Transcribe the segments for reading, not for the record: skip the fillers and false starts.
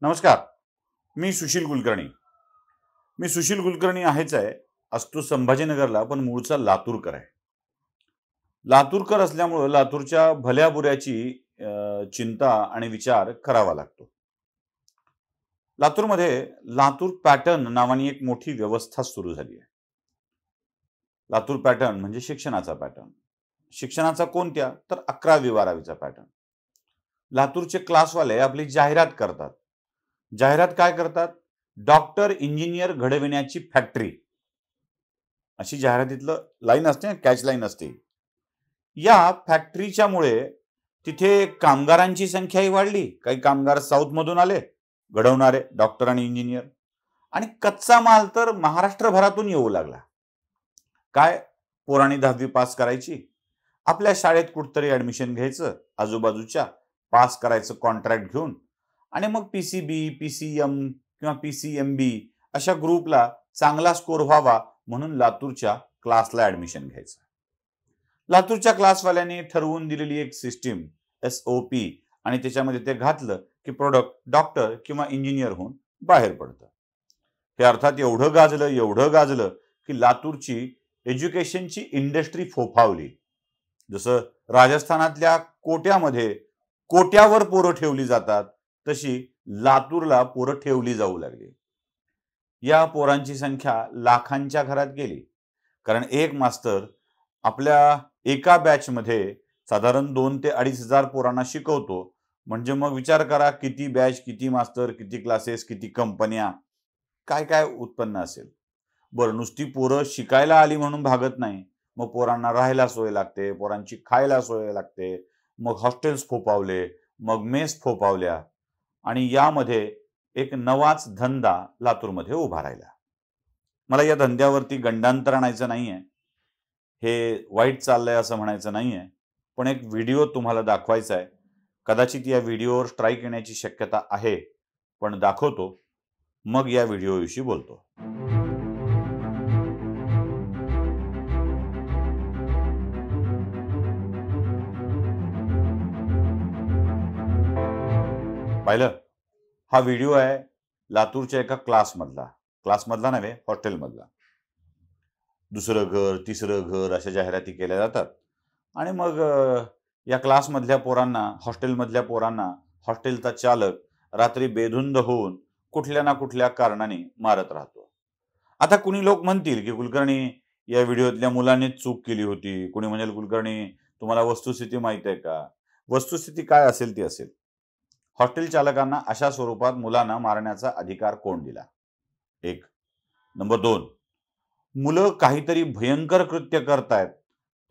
नमस्कार. मी सुशील कुलकर्णी आहेच आहे. असतो संभाजीनगरला, पण मूळचा लातूरकर आहे. लातूरकर असल्यामुळं लातूरच्या भल्या-बुऱ्याची चिंता आणि विचार करावा लागतो. लातूरमध्ये लातूर पॅटर्न नावानी एक मोठी व्यवस्था सुरू झाली आहे. लातूर पॅटर्न म्हणजे शिक्षणाचा पॅटर्न. शिक्षणाचा कोणत्या? तर 11वी-12वीचा पॅटर्न. लातूरचे क्लासवाले आपली जाहिरात करतात. जाहिरात काय करतात? डॉक्टर, इंजिनियर घडविण्याची फॅक्टरी. अशी जाहिरातीतलं लाईन असते, कॅच लाईन असते. या फॅक्टरीच्यामुळे तिथे कामगारांची संख्याही वाढली. काही कामगार साऊथ मधून आले घडवणारे डॉक्टर आणि इंजिनियर, आणि कच्चा माल तर महाराष्ट्रभरातून येऊ लागला. काय? पोरांनी 10वी पास करायची, आपल्या शाळेत कुठतरी ऍडमिशन घ्यायचं, आजूबाजूच्या पास करायचं कॉन्ट्रॅक्ट घेऊन, आणि मग पीसीबी, पीसीएम किंवा पीसीएमबी अशा ग्रुपला चांगला स्कोर व्हावा म्हणून लातूरच्या क्लासला ऍडमिशन घ्यायचं. लातूरच्या क्लासवाल्यांनी ठरवून दिलेली एक सिस्टीम, SOP, आणि त्याच्यामध्ये ते घातलं की प्रोडक्ट डॉक्टर किंवा इंजिनियर होऊन बाहेर पडतं. हे अर्थात एवढं गाजलं की लातूरची एज्युकेशनची इंडस्ट्री फोफावली. जसं राजस्थानातल्या कोट्यामध्ये कोट्यावर पोरं ठेवली जातात, तशी लातूरला पोरं ठेवली जाऊ लागली. या पोरांची संख्या लाखांच्या घरात गेली. कारण एक मास्तर आपल्या एका बॅचमध्ये साधारण 2 ते 2,500 पोरांना शिकवतो. म्हणजे मग विचार करा, किती बॅच, किती मास्तर, किती क्लासेस, किती कंपन्या, काय काय उत्पन्न असेल. बरं, नुसती पोरं शिकायला आली म्हणून भागत नाही. मग पोरांना राहायला सोय लागते, पोरांची खायला सोय लागते. मग हॉस्टेल्स फोपावले, मग मेस फोपावल्या, आणि यामध्ये एक नवाच धंदा लातूरमध्ये उभा राहिला. मला या धंद्यावरती गंडांतर आणायचं नाहीये, हे वाईट चाललंय असं म्हणायचं नाहीये, पण एक व्हिडिओ तुम्हाला दाखवायचा आहे. कदाचित या व्हिडिओवर स्ट्राईक येण्याची शक्यता आहे, पण दाखवतो, मग या व्हिडिओविषयी बोलतो. पाहिलं? हा व्हिडिओ आहे लातूरच्या एका क्लासमधला नव्हे, हॉस्टेलमधला. दुसरं घर, तिसरं घर अशा जाहिराती केल्या जातात, आणि मग या क्लासमधल्या पोरांना, हॉस्टेलमधल्या पोरांना हॉस्टेलचा चालक रात्री बेधुंद होऊन कुठल्या ना कुठल्या कारणाने मारत राहतो. आता कुणी लोक म्हणतील की कुलकर्णी, या व्हिडिओतल्या मुलांनीच चूक केली होती. कुणी म्हणेल, कुलकर्णी तुम्हाला वस्तुस्थिती माहित आहे का? वस्तुस्थिती काय असेल ती असेल. हॉटेल चालकांना अशा स्वरूपात मुलांना मारण्याचा अधिकार कोण दिला? एक. नंबर 2, मुलं काहीतरी भयंकर कृत्य करतायत,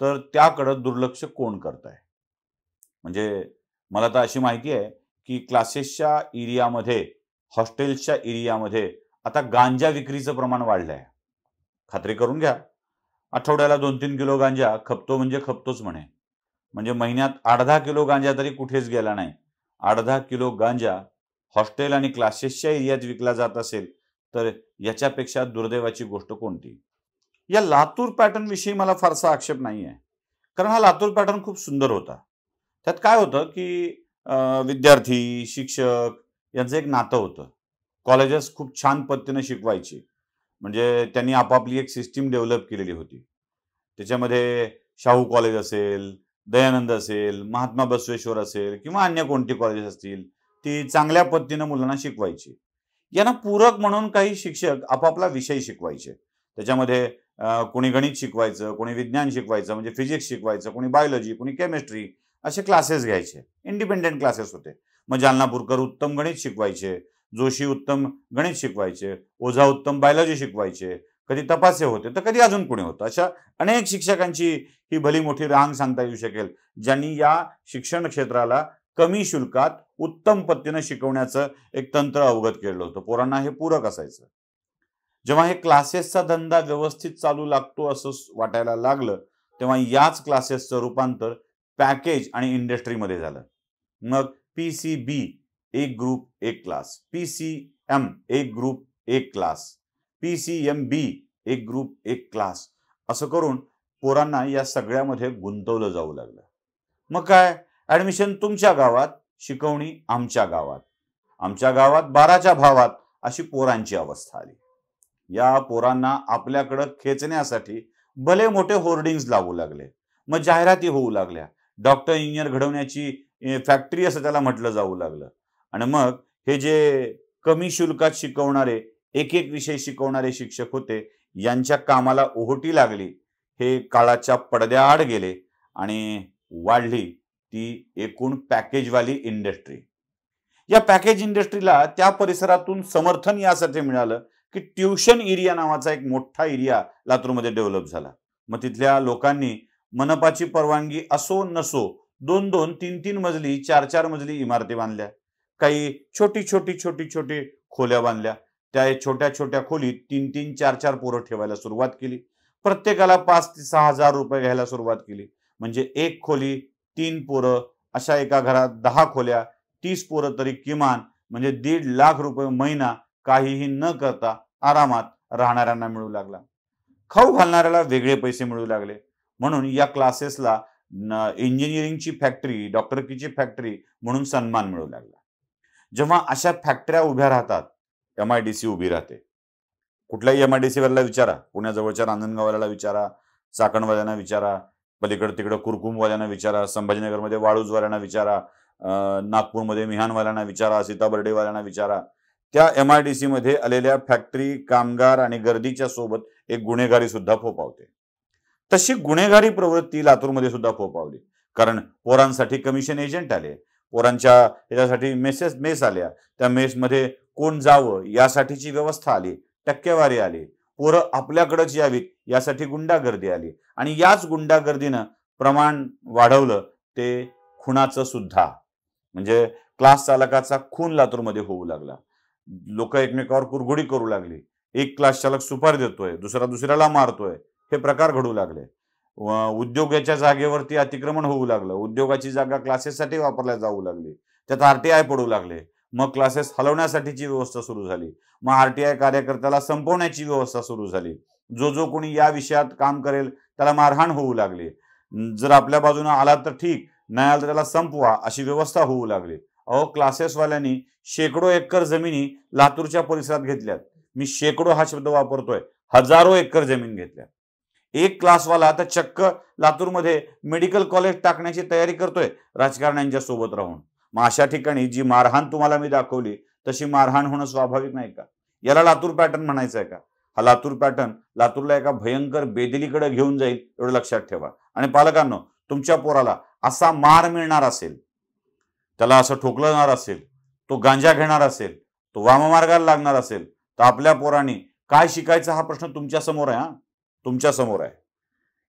तर त्याकडे दुर्लक्ष कोण करताय? म्हणजे मला तर अशी माहिती आहे की क्लासेसच्या एरियामध्ये, हॉस्टेलच्या एरियामध्ये आता गांजा विक्रीचं प्रमाण वाढलं आहे. खात्री करून घ्या, आठवड्याला 2-3 किलो गांजा खपतो म्हणजे खपतोच म्हणे. म्हणजे महिन्यात 8-10 किलो गांजा तरी कुठेच गेला नाही. 8-10 किलो गांजा हॉस्टेल आणि क्लासेसच्या एरियात विकला जात असेल, तर याच्यापेक्षा दुर्दैवाची गोष्ट कोणती? या लातूर पॅटर्न विषयी मला फारसा आक्षेप नाही आहे, कारण हा लातूर पॅटर्न खूप सुंदर होता. त्यात काय होतं की विद्यार्थी, शिक्षक यांचं एक नातं होतं. कॉलेजेस खूप छान पद्धतीने शिकवायची. म्हणजे त्यांनी आपापली एक सिस्टीम डेव्हलप केलेली होती. त्याच्यामध्ये शाहू कॉलेज असेल, दयानंद असेल, महात्मा बसवेश्वर असेल, किंवा अन्य कोणती कॉलेज असतील, ती चांगल्या पद्धतीने मुलांना शिकवायची. यांना पूरक म्हणून काही शिक्षक आपापला विषय शिकवायचे. त्याच्यामध्ये कोणी गणित शिकवायचं, कोणी विज्ञान शिकवायचं म्हणजे फिजिक्स शिकवायचं, कोणी बायोलॉजी, कोणी केमिस्ट्री, असे क्लासेस घ्यायचे. इंडिपेंडेंट क्लासेस होते. मग जालनापूरकर उत्तम गणित शिकवायचे, जोशी उत्तम गणित शिकवायचे, ओझा उत्तम बायोलॉजी शिकवायचे, कधी तपासे होते, तर कधी अजून कोणी होतं. अशा अनेक शिक्षकांची ही भली मोठी रांग सांगता येऊ शकेल, ज्यांनी या शिक्षण क्षेत्राला कमी शुल्कात उत्तम पद्धतीने शिकवण्याचं एक तंत्र अवगत केलं होतं. पोरांना हे पूरक असायचं. जेव्हा हे क्लासेसचा धंदा व्यवस्थित चालू लागतो असं वाटायला लागलं, तेव्हा याच क्लासेसचं रूपांतर पॅकेज आणि इंडस्ट्रीमध्ये झालं. मग PCB एक ग्रुप एक क्लास, PCM एक ग्रुप एक क्लास, PCMB एक ग्रुप एक क्लास, असं करून पोरांना या सगळ्यामध्ये गुंतवलं जाऊ लागलं. मग काय, ऍडमिशन तुमच्या गावात, शिकवणी आमच्या गावात. आमच्या गावात 12च्या भावात अशी पोरांची अवस्था आली. या पोरांना आपल्याकडे खेचण्यासाठी भले मोठे होर्डिंग्स लावू लागले. मग जाहिराती होऊ लागल्या. डॉक्टर इंजिनियर घडवण्याची फॅक्टरी असं त्याला म्हटलं जाऊ लागलं. आणि मग हे जे कमी शुल्कात शिकवणारे एक एक विषय शिकवणारे शिक्षक होते, यांच्या कामाला ओहोटी लागली. हे काळाच्या पडद्याआड गेले आणि वाढली ती एकूण पॅकेजवाली इंडस्ट्री. या पॅकेज इंडस्ट्रीला त्या परिसरातून समर्थन यासाठी मिळालं की ट्युशन एरिया नावाचा एक मोठा एरिया लातूरमध्ये डेव्हलप झाला. मग तिथल्या लोकांनी मनपाची परवानगी असो नसो 2-2, 3-3 मजली, 4-4 मजली इमारती बांधल्या. काही छोटी खोल्या बांधल्या. त्या छोट्या छोट्या खोलीत 3-3, 4-4 पोरं ठेवायला सुरुवात केली. प्रत्येकाला 5 ते 6 हजार रुपये घ्यायला सुरुवात केली. म्हणजे एक खोली 3 पोरं, अशा एका घरात 10 खोल्या, 30 पोरं तरी किमान, म्हणजे 1.5 लाख रुपये महिना काहीही न करता आरामात राहणाऱ्यांना मिळू लागला. खाऊ घालणाऱ्याला वेगळे पैसे मिळू लागले. म्हणून या क्लासेसला इंजिनिअरिंगची फॅक्टरी, डॉक्टरकीची फॅक्टरी म्हणून सन्मान मिळू लागला. जेव्हा अशा फॅक्टऱ्या उभ्या राहतात, MIDC उभी राहते. कुठल्याही MIDC वाल्याला विचारा, पुण्याजवळच्या रांजणगाववाल्याला विचारा, चाकणवाल्यांना विचारा, पलीकडे तिकडे कुरकुमवाल्यांना विचारा, संभाजीनगरमध्ये वाळूजवाल्यांना विचारा, नागपूरमध्ये मिहानवाल्यांना विचारा, सीताबर्डेवाल्यांना विचारा. त्या MIDC मध्ये आलेल्या फॅक्टरी, कामगार आणि गर्दीच्या सोबत एक गुन्हेगारी सुद्धा फोफावते. तशी गुन्हेगारी प्रवृत्ती लातूरमध्ये सुद्धा फोफावली. कारण पोरांसाठी कमिशन एजंट आले, पोरांच्या याच्यासाठी मेस आल्या. त्या मेसमध्ये कोण जावं यासाठीची व्यवस्था आली, टक्केवारी आली. पोरं आपल्याकडेच यावीत यासाठी गुंडागर्दी आली. आणि याच गुंडागर्दीनं प्रमाण वाढवलं ते खुनाचं सुद्धा. म्हणजे क्लास चालकाचा खून लातूरमध्ये होऊ लागला. लोक एकमेकावर कुरघोडी करू लागली. एक क्लास चालक सुपारी देतोय, दुसरा दुसऱ्याला मारतोय, हे प्रकार घडू लागले. उद्योगाच्या जागेवरती अतिक्रमण होऊ लागलं. उद्योगाची जागा क्लासेससाठी वापरल्या जाऊ लागली. त्यात RTI पडू लागले. मग क्लासेस हलवण्यासाठीची व्यवस्था सुरू झाली. मग RTI कार्यकर्त्याला संपवण्याची व्यवस्था सुरू झाली. जो कोणी या विषयात काम करेल त्याला मारहाण होऊ लागली. जर आपल्या बाजूने आला तर ठीक, नाही आला तर त्याला संपवा, अशी व्यवस्था होऊ लागली. अहो, क्लासेसवाल्यांनी शेकडो एकर जमिनी लातूरच्या परिसरात घेतल्यात. मी शेकडो हा शब्द वापरतोय, हजारो एकर जमीन घेतल्या. एक क्लासवाला तर चक्क लातूरमध्ये मेडिकल कॉलेज टाकण्याची तयारी करतोय राजकारण्यांच्या सोबत राहून. मग अशा ठिकाणी जी मारहाण तुम्हाला मी दाखवली तशी मारहाण होणं स्वाभाविक नाही का? याला लातूर पॅटर्न म्हणायचं आहे का? हा लातूर पॅटर्न लातूरला एका भयंकर बेदिलीकडे घेऊन जाईल, एवढं लक्षात ठेवा. आणि पालकांनो, तुमच्या पोराला असा मार मिळणार असेल, त्याला असं ठोकलं जाणार असेल, तो गांजा घेणार असेल, तो वाममार्गाला लागणार असेल, तर आपल्या पोरांनी काय शिकायचं हा प्रश्न तुमच्या समोर आहे. तुमच्या समोर आहे.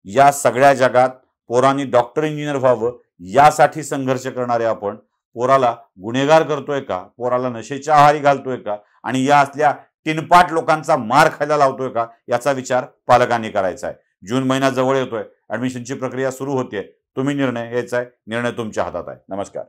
या सगळ्या जगात पोरांनी डॉक्टर इंजिनियर व्हावं यासाठी संघर्ष करणारे आपण पोराला गुन्हेगार करतोय का? पोराला नशेच्या आहारी घालतोय का? आणि या असल्या तीनपाट लोकांचा मार खायला लावतोय का? याचा विचार पालकांनी करायचा आहे. जून महिना जवळ येतोय, ऍडमिशनची प्रक्रिया सुरू होते. तुम्ही निर्णय घ्यायचा आहे. निर्णय तुमच्या हातात आहे. नमस्कार.